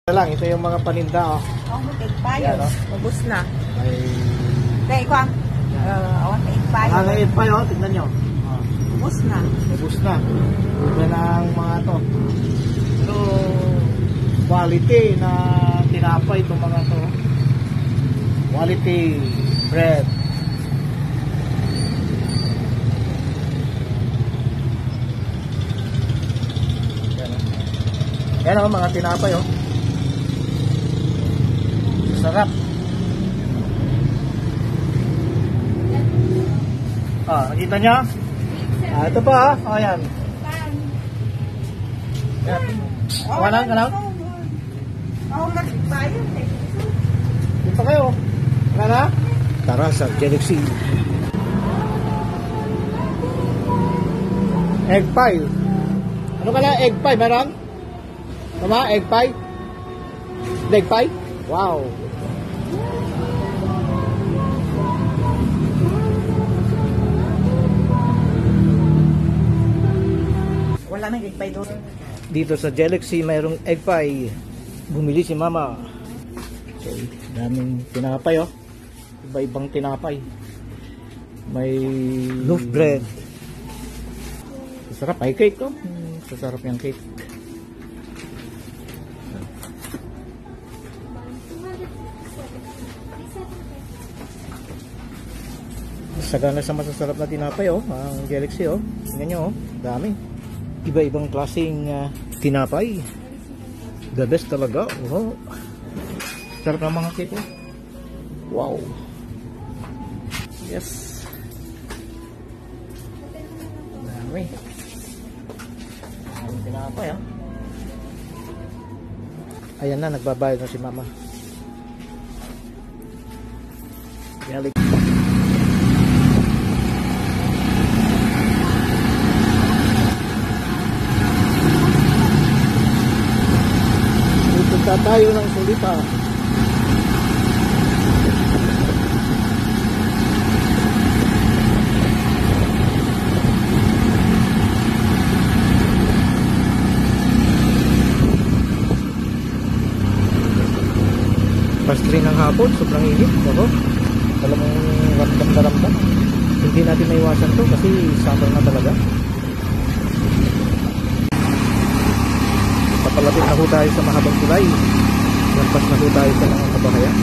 lang, ito yung mga paninda, oh. Oh, mag-egg Yan, oh. Ubus na. May... Dahil ko ang egg Mga egg-pie, oh. Tignan nyo. Oh. Ubus na. Ubus na. Yan ang mga to. Pero, quality na tinapay itong mga to. Quality bread. Yan, oh. Yan, oh, mga tinapay, oh. Sarap. Ah, nakita niyo? Ah, ito pa, ah. Oh, yan. Yan. Kanang. Oh, mag-egg Dito kayo. Kana? Tara sa Galaxy. Egg pie. Ano ka na? Egg pie, meron? Tama? Egg pie? Egg pie? Wow. Wala may egg pie doon. Dito sa Galaxy mayroong egg pie. Bumili si mama. So, daming tinapay, oh. Iba-ibang tinapay. May loaf bread. Sarap ay cake, oh. Sasarap yung cake. Sagana sa masasarap na tinapay, oh. Ang Galaxy, oh. Tingnan nyo, oh. Dami. Iba-ibang klaseng tinapay. The best talaga. Oh. Sarap ng mga cake, oh. Wow. Yes. Dami. Ang tinapay, ah. Ayan na, nagbabayad na si mama. Galaxy. Punta tayo ng Sulita. Past 3 ng hapon, sobrang init. Ako, talagang ramdam na ramdam. Hindi natin maiwasan to kasi summer na talaga. Papalapit na ho tayo sa mahabang tulay. Lampas na ho tayo sa mga kabahayan.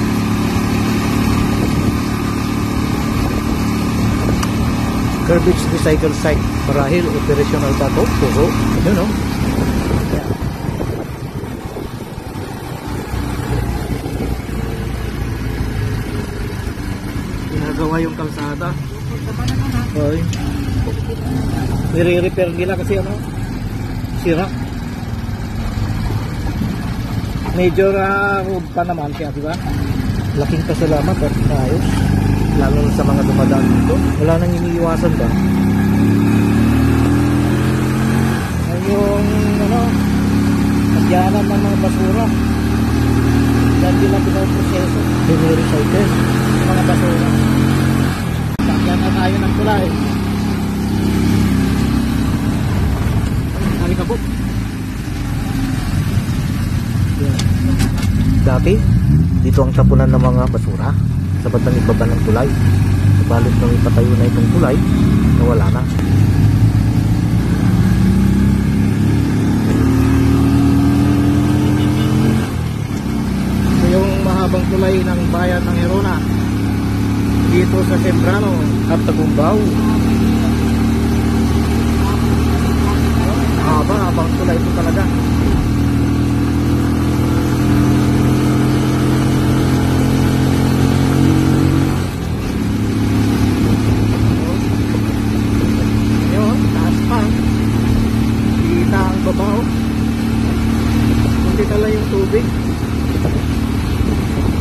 Garbage recycle site. Marahil operational pa ito. Puso. Yun, no? Yeah. Ginagawa yung kalsada. Okay. Nire-repair nila kasi ano? Sira. Major road pa naman kaya, diba? Laking pasalamat at naayos. Lalo sa mga dumadaan dito. Wala nang iniiwasan ba? Yung, ano, nagyanan ng mga basura. Yan din ang pinoproseso. Pinorecycle. Mga basura. Sakyan na tayo ng tulay. Halika po. Dati, dito ang tapunan ng mga basura sa bandang ibaba ng tulay. Subalit nang ipatayo na itong tulay, nawala na. Ito yung mahabang tulay ng bayan ng Herona. Dito sa Sembrano at Tagumbao. Habang tulay ito talaga. Babaw. Hindi na lang yung tubig.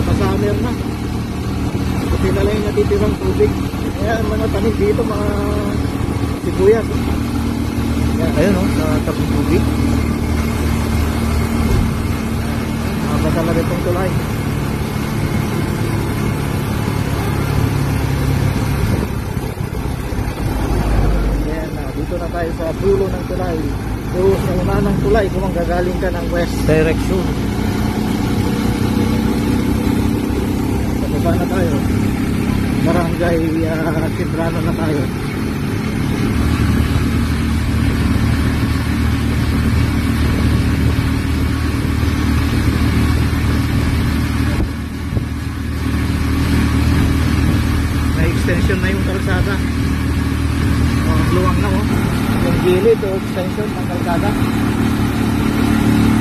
Pasummer na. Hindi na lang yung natitirang tubig. Kaya mga tanim dito, mga sibuyas. Ayun, no, sa tabing tubig. Haba talaga itong tulay. Ayan, dito na tayo sa dulo ng tulay. So, sa una ng tulay, kung gagaling ka ng west direction, tayo. Barangay Quebrano na tayo. May extension na yung kalsada. Luwang na yung gilid o extension ng kalsada.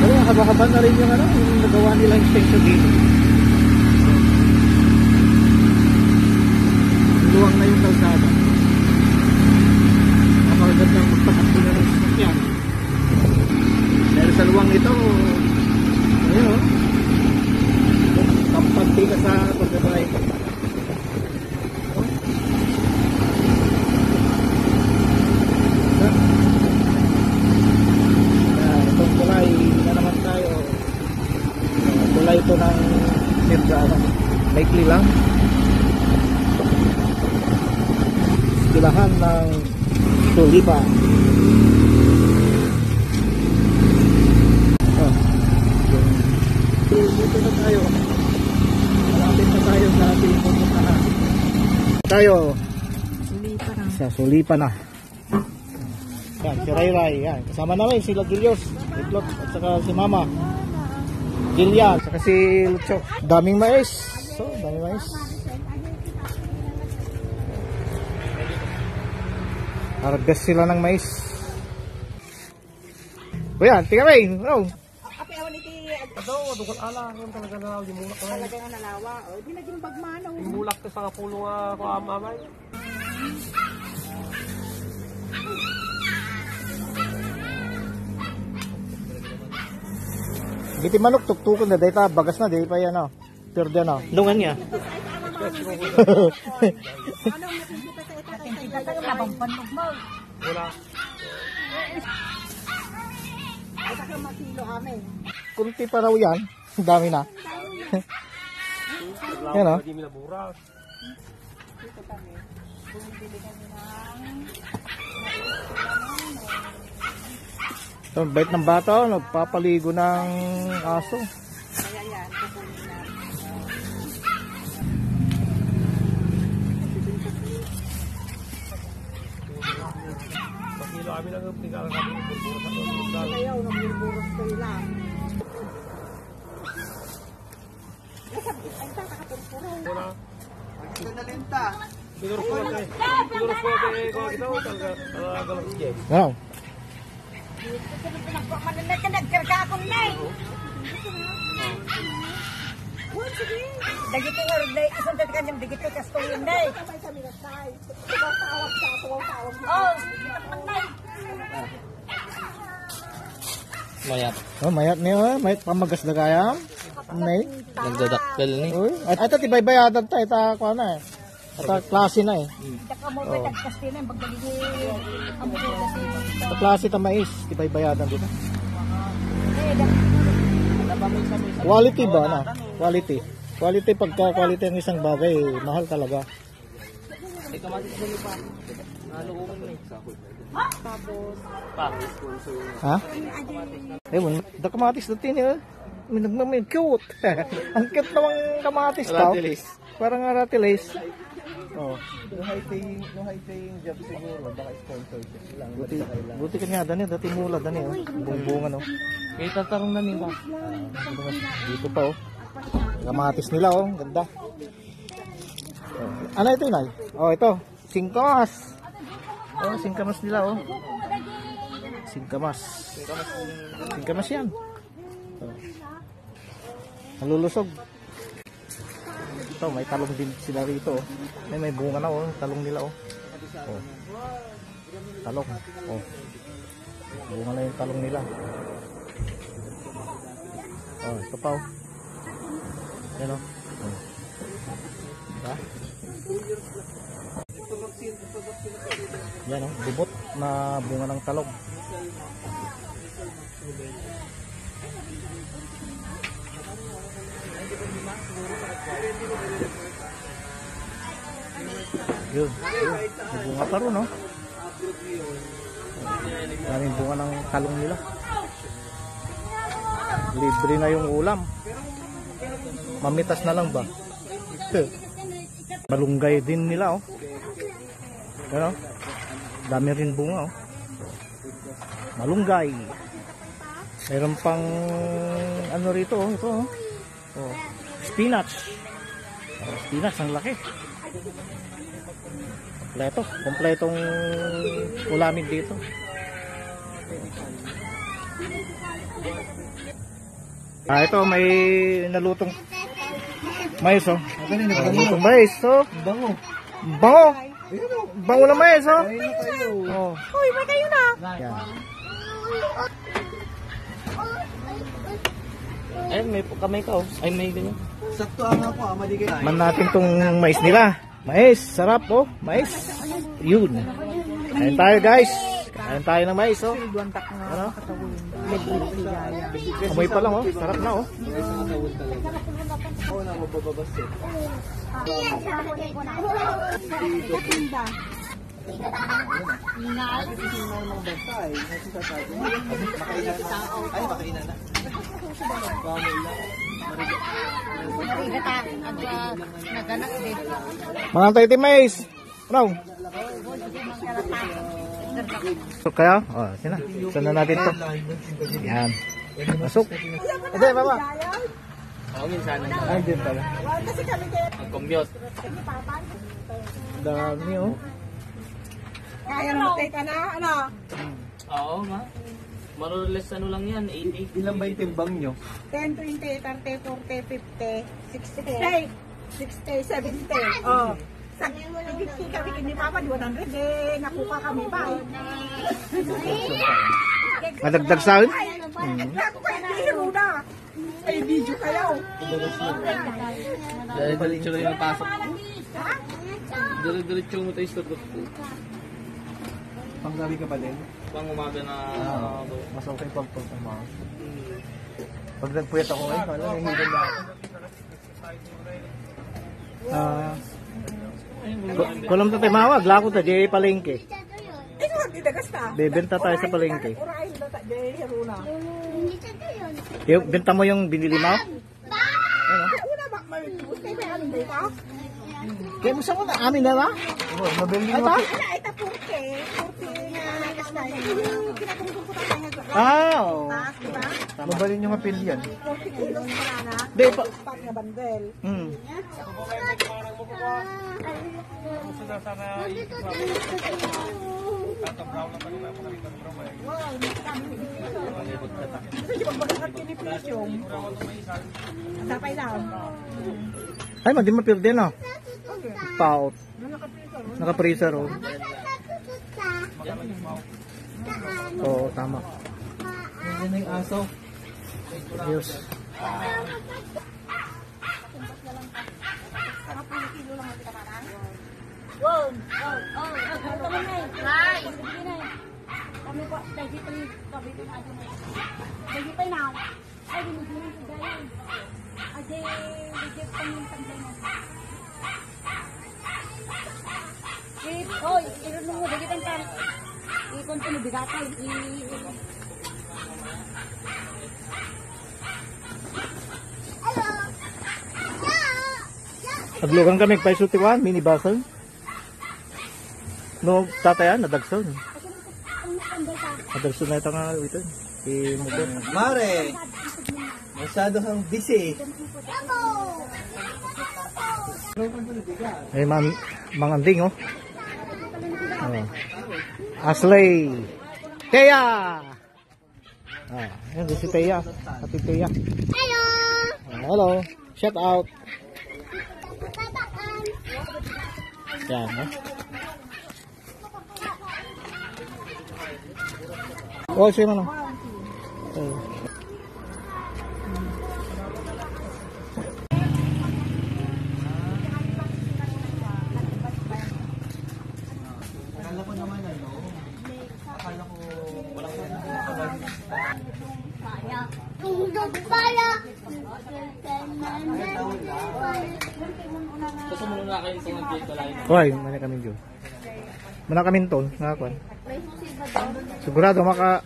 Pero haba-haba na rin yung yung nagawa nila extension dito. Luwang na yung kalsada. Napakagandang magpatakbo na ng sasakyan. Dahil sa luwang ito, ayun kampante ka sa pagkabay. Itong tulay na naman tayo. Tulay ito ng Quebrano. Maikli lang. Silahan ng Tulipa. Dito na tayo. Malapit na tayo sa ating pupuntahan. Tayo sa Sulipa na. Yan, si Ray Ray. Yan. Kasama namin sila Gilios, Itlot, at saka si Mama Gillian, at saka si Lucho. Daming mais. So, daming mais. Harvest sila ng mais. O yan, tingnan Ray. Oh. Api awan iti Ado, dugol ala, yung talaga na yung mulak ko. talaga nga nalawa. O, di naging bagmanaw. Yung mulak ko sa kapulo nga ko amamay. Giti manok tuktukon na data bagas na di pa yan oh. Perde na. Dungan niya. Wala. Kunti pa raw yan. Dami na. Yan oh. Hindi minabura. So, bait ng bata, nagpapaligo ng aso. Pakilo kami lang yung tingala kami ng burbura sa loob. Ayaw, nagburburos ko lang. Wala. Nalinta. Siguro ko kay ko kita talaga galang game. Wow. Nagkarga akong nay. Dagito nga rin, asan dati kanyang dagito kasto yun, nay. Oh, nay. Mayat. Oh, mayat niyo, mayat pamagas na kaya. Nay. Nagdadakkel ni. Uy, at ito tibay-bayadan tayo, ta kuha na eh. At klase na eh. Daka mo ba dagkasti na, bagdaligi ang buko kasi. At klase ta mais, tibay-bayadan dito. Quality ba na? Quality. Quality pagka quality ng isang bagay, mahal talaga. Ito mati sa pa. Ano ko ni? Ha? Ewan, da kamatis na tin eh. Minagmamay, cute. Ang cute namang kamatis tao. Parang aratilis. Oh. No high paying job siguro, baka sponsor lang. Buti kanya dani, dati mula dani oh. Bungbungan oh. Kaya tatarong na nila. Dito pa oh. Kamatis nila oh, ganda. Oh. Ano ito inay? Oh, ito. Singkamas. Oh, singkamas nila oh. Singkamas. Singkamas yan. Oh. Nalulusog. Ito, may talong din sila rito oh. May bunga na oh, talong nila oh. Oh. Talong. Oh. Bunga na yung talong nila. Oh, ito pa oh. Yan oh. Oh. Diba? Yan oh, bubot na bunga ng talong. Yun, may bunga pa rin, no? Daming bunga ng talong nila. Libre na yung ulam. Mamitas na lang ba? Malunggay din nila, oh. Pero, dami rin bunga, oh. Malunggay. Meron pang, ano rito, oh. Ito, oh. Oh. Spinach. Oh, spinach, ang laki. Kompletong ulamin dito. Ito may nalutong mais, oh. Nalutong mais, oh. Bango. Bango na mais, oh. Oh. Uy, may kayo na. Yan. Ay, may kamay ka, oh. Ay, may ganyan. Sakto ang ako, maligay. Man natin tong mais nila. Mais, sarap, oh. Mais. Yun. Kain tayo, guys. Kain tayo ng mais, oh. Ano? Amoy pa lang, oh. Sarap na, oh. Oo na, mabababas eh. Ay, makainan na. Mga tayo mais. Ano? So, kaya, oh, sina. Saan na natin to? Yan. Masok. Ito, mama. Oo, minsan. Ay, din pala. Mag-commute. Dami, oh. Kaya na mag-take ka na, ano? Oo, ma. Maruless ano lang yan, 80. Ilan ba yung timbang nyo? 10, 20, 30, 40, 50, 60, 60, 70. Oh. Sa nagigti kami kini Papa, 100 eh. Nakuha kami ba? Madagdag sahod? Naku kayo hindi muna. Ay, video kayo. Dahil diretso na yung pasok. Diretso mo tayo sa ko. Panggabi ka pa din? Pang umaga na... Mas okay pag pagpamakas. Pag nagpuyat ako ngayon, ano, nahihigan na ako. Kulam ta tayo mawag, lako ta, di palengke. Ay, huwag didagas na. Bebenta tayo sa palengke. Uraay na tayo, di hiruna. Benta mo yung binili mo? Una ba, may kayo may anong day ka? Kaya mo sa na, amin na ba? Mabili Ito? Ala, ito 40 na kasna. Kinatungkong ko tayo nga. Ah, oo. Diba? Mabalin yung mapil yan. 40 kilos wala na. Di pa. Pat nga bandel. Hmm. Kasi di magbagat kinipilasyon. Sapay lang. Ay, madi mapirde no. Paot. Naka-freezer, oh. Oo, tama. Yan na yung aso. Ayos. Kami po, dahil kami po na ito. Dahil pa na. Ay, binigyan ko dahil. Ade, bigyan pa yung tanda mo. Hoy, irunong mo, bigyan pa. Ikon ko nabigatan. Aglugan kami kay Sutiwan, mini basel. No, tatayan, nadagson. Nadagson na ito nga ito. Mugo. Mare! Masyado kang busy. Ay, manganding, oh. Oh. Asley. Teya! Ah, yan si Teya. Ate Teya. Hello! Hello. Shout out. Yan, oh. Oh, sino na? Oh. Akala ko naman ano. Akala ko walang Gusto mo na kayo itong dito lang. Hoy, mana kami dyan. Mana kami ton, ngakon. Sigurado maka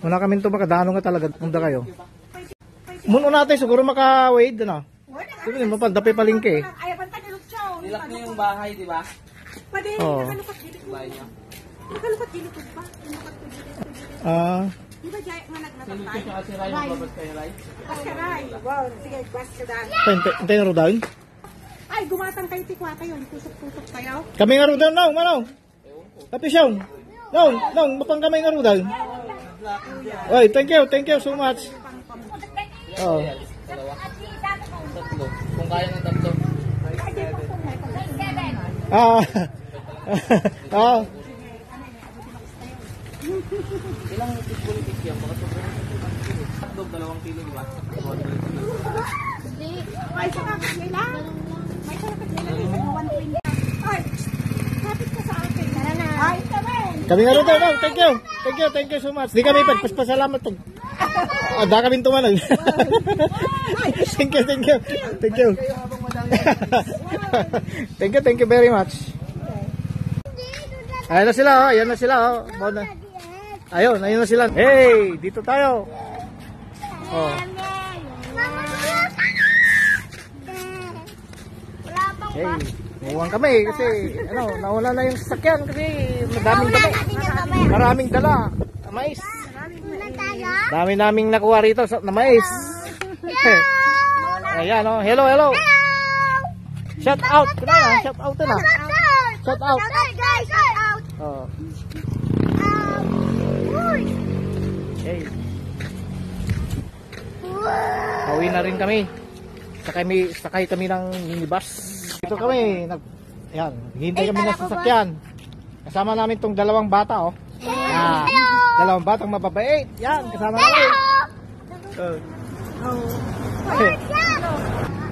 Mana kami to makadano nga talaga punta kayo. Muno natin siguro maka-wade na. Ito yung mapandapi palingke. Ay, bantay ka lutsaw. Nilak niyo yung bahay, di ba? Pwede, Oo. nakalukat gilid ko. Bahay niya. Nakalukat gilid ko ba? Nakalukat ko gilid ko. Ah, Di ba Jaya nga Sa Lucio nagnatatay? siya kasi Ray, magbabas kayo Ray. Paskaray. Wow, sige, bas ka daan. hintay na ro daw. Ay, gumatang kayo tikwata yun. Tusok-tusok tayo. Kami nga ro daw, no, manong. Tapi siyong. No, mapang kamay nga ro daw. Oy, thank you so much. Oh. Dalawa. Tatlo. Kung kaya ng tatlo. Ah. Ah. Ilang politik yan? Baka sobrang tatlo, 2 kilo, di ba? Ay, sa kakit nila. May sa kakit nila. Isa 120. Ay, kapit ka sa akin. Tara na. Ay, kami. Kami nga ro daw, no. Thank you so much. Di kami pagpaspasalamat to. Da kami tumanag. Thank you. Thank you very much. Ayan na sila, oh. Ayan na sila, oh. Ayun na sila. Hey, dito tayo. Oh. Hey, iwan kami kasi nawala na yung sasakyan kasi madaming dala. Maraming dala. Mais. Dami naming nakuha rito na mais. Ayan, oh. Hello. Shout out na. Shout out. Oh. Hey. Pauwi na rin kami. Sakay kami ng minibus. Dito kami, ayan, hintay kami ng sasakyan. Kasama namin tong 2 bata, oh. Ah, 2 batang mababait. Yan, kasama namin.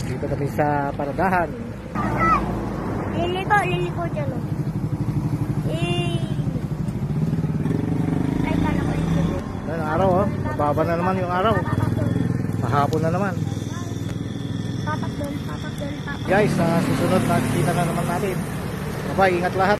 Dito kami sa paradahan. Liliko dyan o. Ay, kala ko ito. Ayan, araw, oh. Mababa na naman yung araw. Mahapon na naman. Papak doon. Guys, susunod na kita na naman natin. Bye, ingat lahat.